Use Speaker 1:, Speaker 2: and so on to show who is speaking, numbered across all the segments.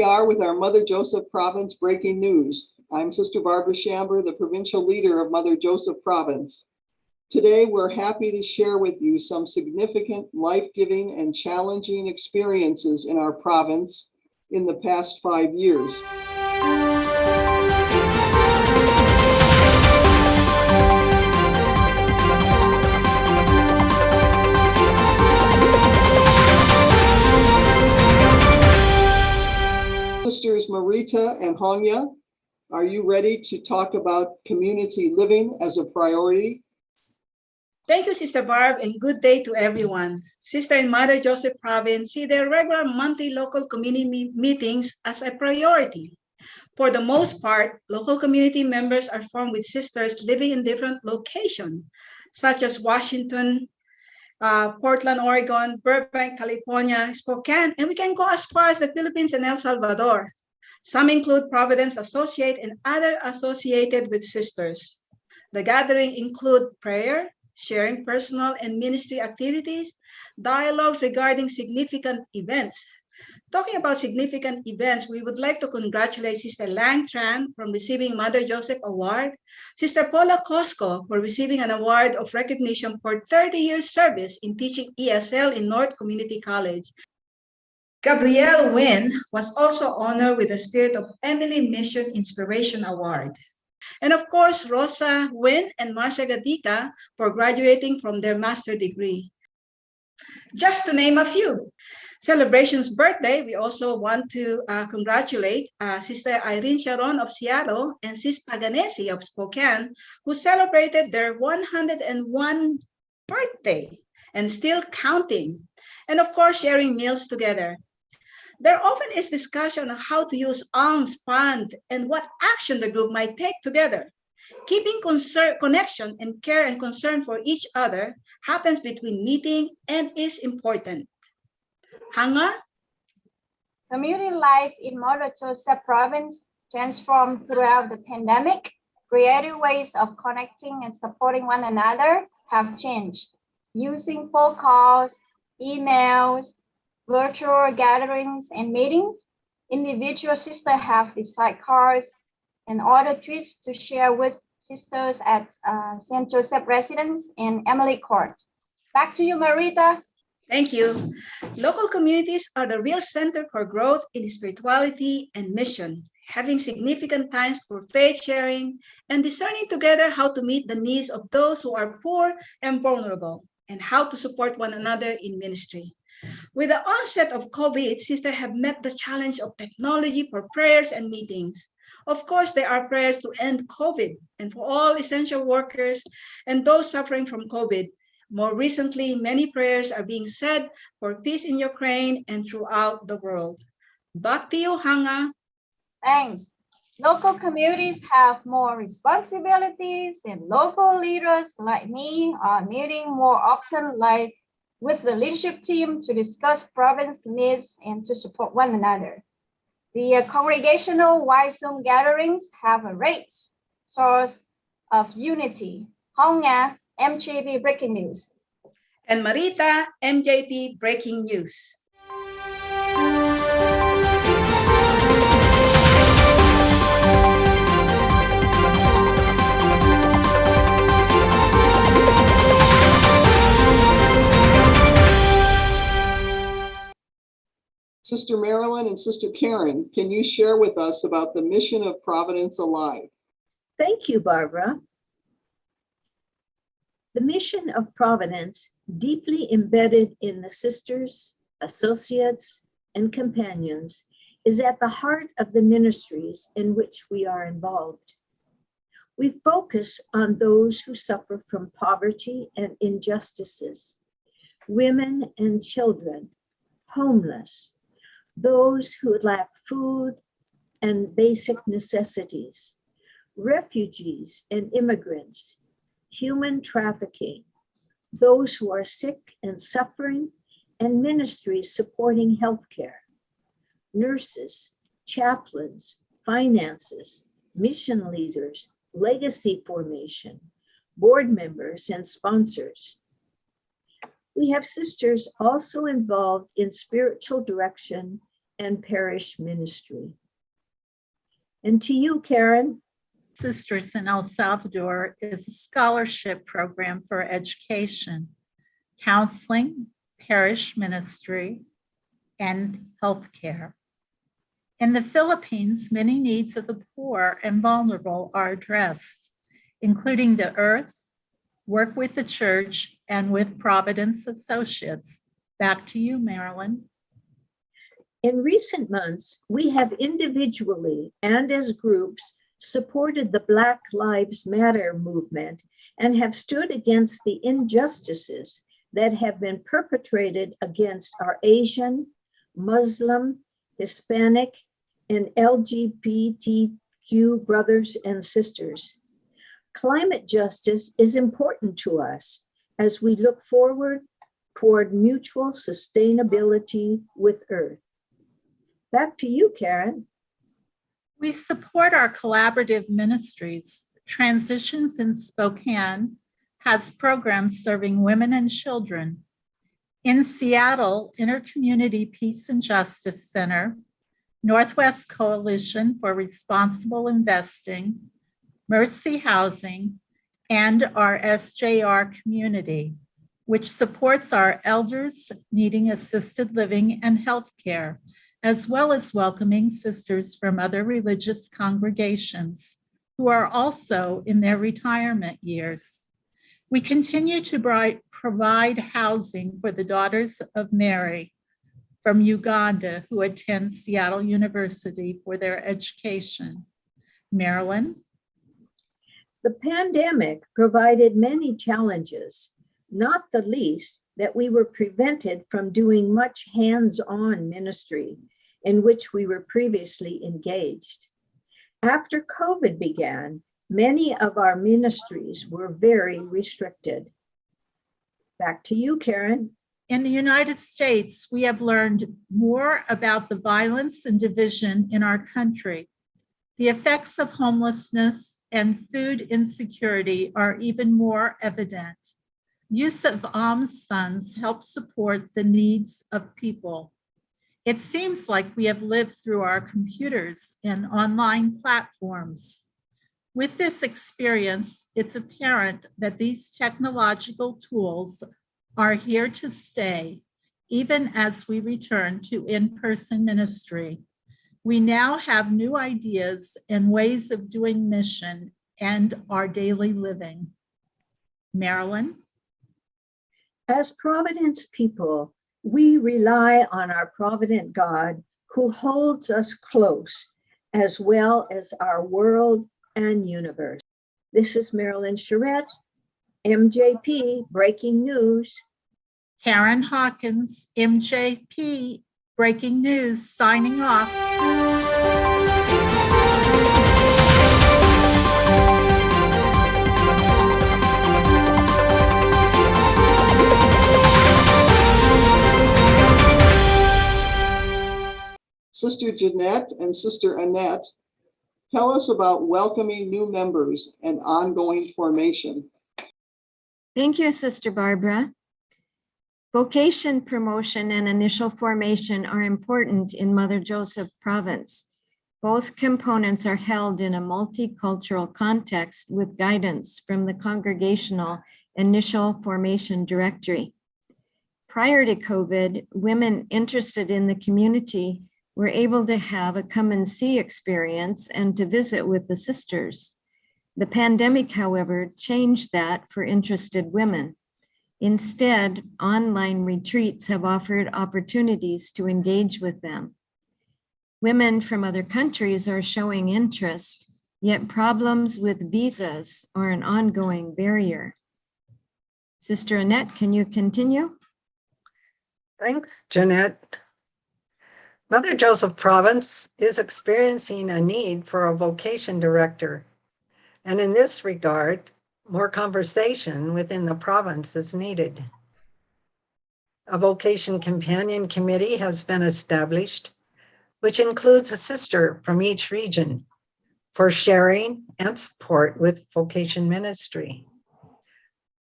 Speaker 1: are with our Mother Joseph Province breaking news. I'm Sister Barbara Shamber, the provincial leader of Mother Joseph Province. Today, we're happy to share with you some significant, life-giving, and challenging experiences in our province in the past 5 years. Sisters Marita and Hongya, are you ready to talk about community living as a priority?
Speaker 2: Thank you, Sister Barb, and good day to everyone. Sister and Mother Joseph Province see their regular monthly local community meetings as a priority. For the most part, local community members are formed with sisters living in different locations, such as Washington, Portland, Oregon, Burbank, California, Spokane, and we can go as far as the Philippines and El Salvador. Some include Providence Associate and other associated with sisters. The gathering include prayer, sharing personal and ministry activities, dialogues regarding significant events. Talking about significant events, we would like to congratulate Sister Lang Tran from receiving Mother Joseph Award, Sister Paula Cosco for receiving an award of recognition for 30 years service in teaching ESL in North Community College. Gabrielle Wynn was also honored with the Spirit of Emily Mission Inspiration Award. And of course, Rosa Wynn and Marcia Gadita for graduating from their master's degree. Just to name a few. Celebration's birthday, we also want to congratulate Sister Irene Sharon of Seattle and Sis Paganesi of Spokane, who celebrated their 101 birthday and still counting. And of course, sharing meals together. There often is discussion on how to use alms funds and what action the group might take together. Keeping connection and care and concern for each other happens between meeting and is important. Hanga?
Speaker 3: Community life in Mother Joseph Province transformed throughout the pandemic. Creative ways of connecting and supporting one another have changed. Using phone calls, emails, virtual gatherings and meetings, individual sisters have decided cards and other treats to share with sisters at St. Joseph Residence and Emily Court. Back to you, Marita.
Speaker 2: Thank you. Local communities are the real center for growth in spirituality and mission, having significant times for faith sharing and discerning together how to meet the needs of those who are poor and vulnerable and how to support one another in ministry. With the onset of COVID, sisters have met the challenge of technology for prayers and meetings. Of course, there are prayers to end COVID and for all essential workers and those suffering from COVID. More recently, many prayers are being said for peace in Ukraine and throughout the world. Back to you, Hanga.
Speaker 3: Thanks. Local communities have more responsibilities and local leaders like me are meeting more often, like with the leadership team to discuss province needs and to support one another. The congregational wide Zoom gatherings have a great source of unity. Hongya, MJP Breaking News.
Speaker 2: And Marita, MJP Breaking News.
Speaker 1: Sister Marilyn and Sister Karen, can you share with us about the mission of Providence Alive?
Speaker 4: Thank you, Barbara. The mission of Providence, deeply embedded in the sisters, associates, and companions, is at the heart of the ministries in which we are involved. We focus on those who suffer from poverty and injustices, women and children, homeless, those who lack food and basic necessities, refugees and immigrants, human trafficking, those who are sick and suffering, and ministries supporting healthcare, nurses, chaplains, finances, mission leaders, legacy formation, board members, and sponsors. We have sisters also involved in spiritual direction and parish ministry. And to you, Karen.
Speaker 5: Sisters in El Salvador is a scholarship program for education, counseling, parish ministry, and healthcare. In the Philippines, many needs of the poor and vulnerable are addressed, including the earth, work with the church, and with Providence Associates. Back to you, Marilyn.
Speaker 4: In recent months, we have individually and as groups supported the Black Lives Matter movement and have stood against the injustices that have been perpetrated against our Asian, Muslim, Hispanic, and LGBTQ brothers and sisters. Climate justice is important to us as we look forward toward mutual sustainability with Earth. Back to you, Karen.
Speaker 5: We support our collaborative ministries. Transitions in Spokane has programs serving women and children. In Seattle, Intercommunity Peace and Justice Center, Northwest Coalition for Responsible Investing, Mercy Housing, and our SJR community, which supports our elders needing assisted living and healthcare, as well as welcoming sisters from other religious congregations who are also in their retirement years. We continue to provide housing for the Daughters of Mary from Uganda who attend Seattle University for their education. Marilyn?
Speaker 4: The pandemic provided many challenges, not the least that we were prevented from doing much hands-on ministry in which we were previously engaged. After COVID began, many of our ministries were very restricted. Back to you, Karen.
Speaker 5: In the United States, we have learned more about the violence and division in our country. The effects of homelessness and food insecurity are even more evident. Use of alms funds helps support the needs of people. It seems like we have lived through our computers and online platforms. With this experience, it's apparent that these technological tools are here to stay, even as we return to in-person ministry. We now have new ideas and ways of doing mission and our daily living. Marilyn?
Speaker 4: As Providence people, we rely on our provident God who holds us close, as well as our world and universe. This is Marilyn Charette, MJP Breaking News.
Speaker 5: Karen Hawkins, MJP Breaking News, signing off.
Speaker 1: Sister Jeanette and Sister Annette, tell us about welcoming new members and ongoing formation.
Speaker 6: Thank you, Sister Barbara. Vocation promotion and initial formation are important in Mother Joseph Province. Both components are held in a multicultural context with guidance from the Congregational Initial Formation Directory. Prior to COVID, women interested in the community were able to have a come and see experience and to visit with the sisters. The pandemic, however, changed that for interested women. Instead, online retreats have offered opportunities to engage with them. Women from other countries are showing interest, yet problems with visas are an ongoing barrier. Sister Annette, can you continue?
Speaker 7: Thanks, Jeanette. Mother Joseph Province is experiencing a need for a vocation director. And in this regard, more conversation within the province is needed. A vocation companion committee has been established, which includes a sister from each region for sharing and support with vocation ministry.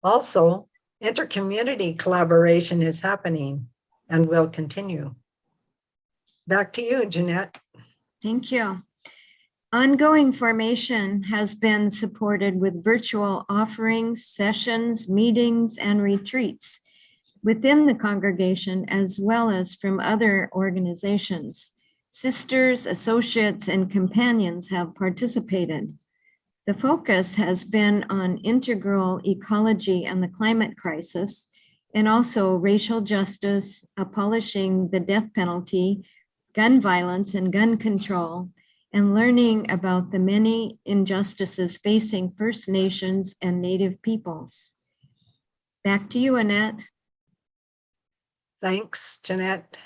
Speaker 7: Also, intercommunity collaboration is happening and will continue. Back to you, Jeanette.
Speaker 6: Thank you. Ongoing formation has been supported with virtual offerings, sessions, meetings, and retreats within the congregation, as well as from other organizations. Sisters, associates, and companions have participated. The focus has been on integral ecology and the climate crisis, and also racial justice, abolishing the death penalty, gun violence and gun control, and learning about the many injustices facing First Nations and Native peoples. Back to you, Annette.
Speaker 7: Thanks, Jeanette.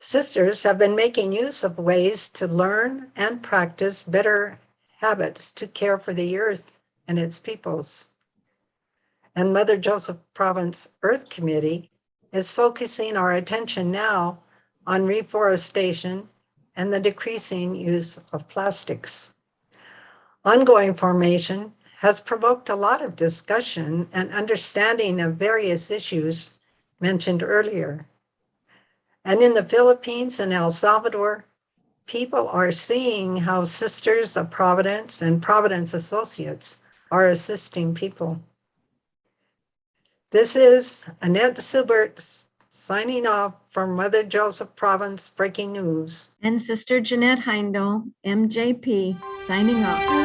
Speaker 7: Sisters have been making use of ways to learn and practice better habits to care for the earth and its peoples. And Mother Joseph Province Earth Committee is focusing our attention now on reforestation and the decreasing use of plastics. Ongoing formation has provoked a lot of discussion and understanding of various issues mentioned earlier. And in the Philippines and El Salvador, people are seeing how Sisters of Providence and Providence Associates are assisting people. This is Annette Subert signing off from Mother Joseph Province Breaking News.
Speaker 6: And Sister Jeanette Heindel, MJP, signing off.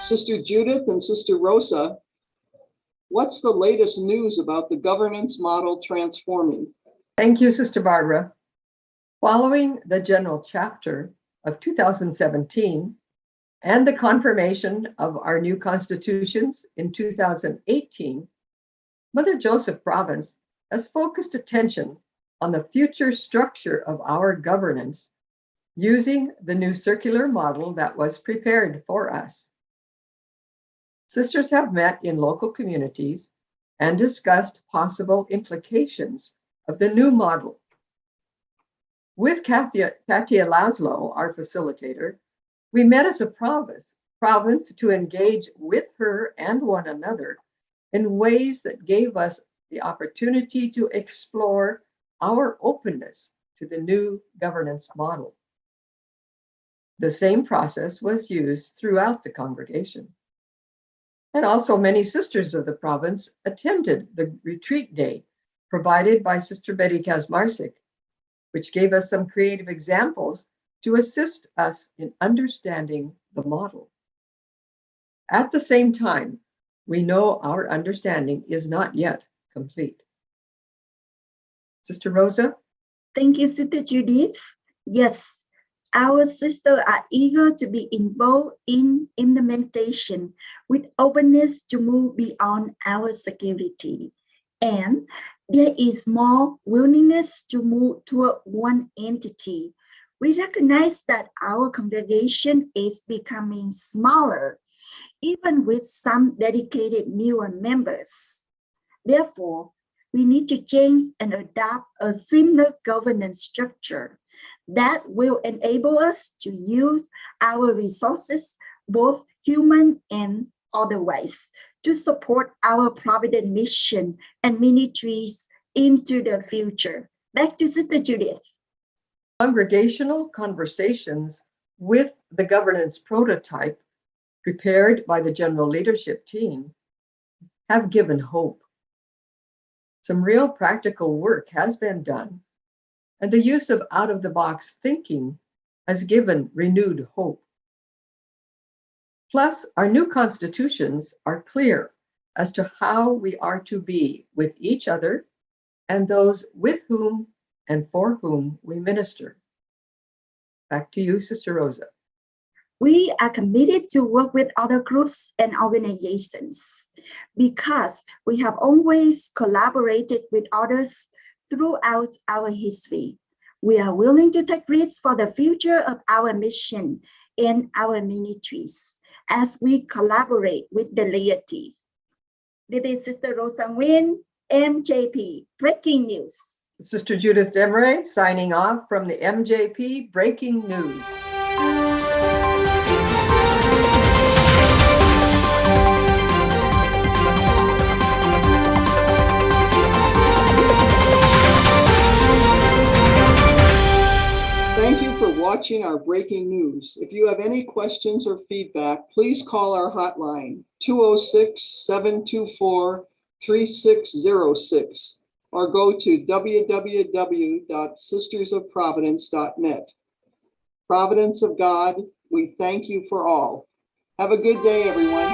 Speaker 1: Sister Judith and Sister Rosa, what's the latest news about the governance model transforming?
Speaker 8: Thank you, Sister Barbara. Following the general chapter of 2017 and the confirmation of our new constitutions in 2018, Mother Joseph Province has focused attention on the future structure of our governance using the new circular model that was prepared for us. Sisters have met in local communities and discussed possible implications of the new model. With Katia Laszlo, our facilitator, we met as a province to engage with her and one another in ways that gave us the opportunity to explore our openness to the new governance model. The same process was used throughout the congregation. And also many sisters of the province attended the retreat day provided by Sister Betty Kazmarsik, which gave us some creative examples to assist us in understanding the model. At the same time, we know our understanding is not yet complete. Sister Rosa?
Speaker 9: Thank you, Sister Judith. Yes, our sisters are eager to be involved in implementation with openness to move beyond our security. And there is more willingness to move toward one entity. We recognize that our congregation is becoming smaller, even with some dedicated newer members. Therefore, we need to change and adopt a similar governance structure that will enable us to use our resources, both human and otherwise, to support our Providence mission and ministries into the future. Back to Sister Judith.
Speaker 8: Congregational conversations with the governance prototype prepared by the general leadership team have given hope. Some real practical work has been done, and the use of out-of-the-box thinking has given renewed hope. Plus, our new constitutions are clear as to how we are to be with each other and those with whom and for whom we minister. Back to you, Sister Rosa.
Speaker 9: We are committed to work with other groups and organizations because we have always collaborated with others throughout our history. We are willing to take risks for the future of our mission and our ministries as we collaborate with the laity. This is Sister Rosa Nguyen, MJP, Breaking News.
Speaker 8: Sister Judith Demray signing off from the MJP Breaking News.
Speaker 1: watching our breaking news. If you have any questions or feedback, please call our hotline 206-724-3606 or go to www.sistersofprovidence.net. Providence of God, we thank you for all. Have a good day, everyone.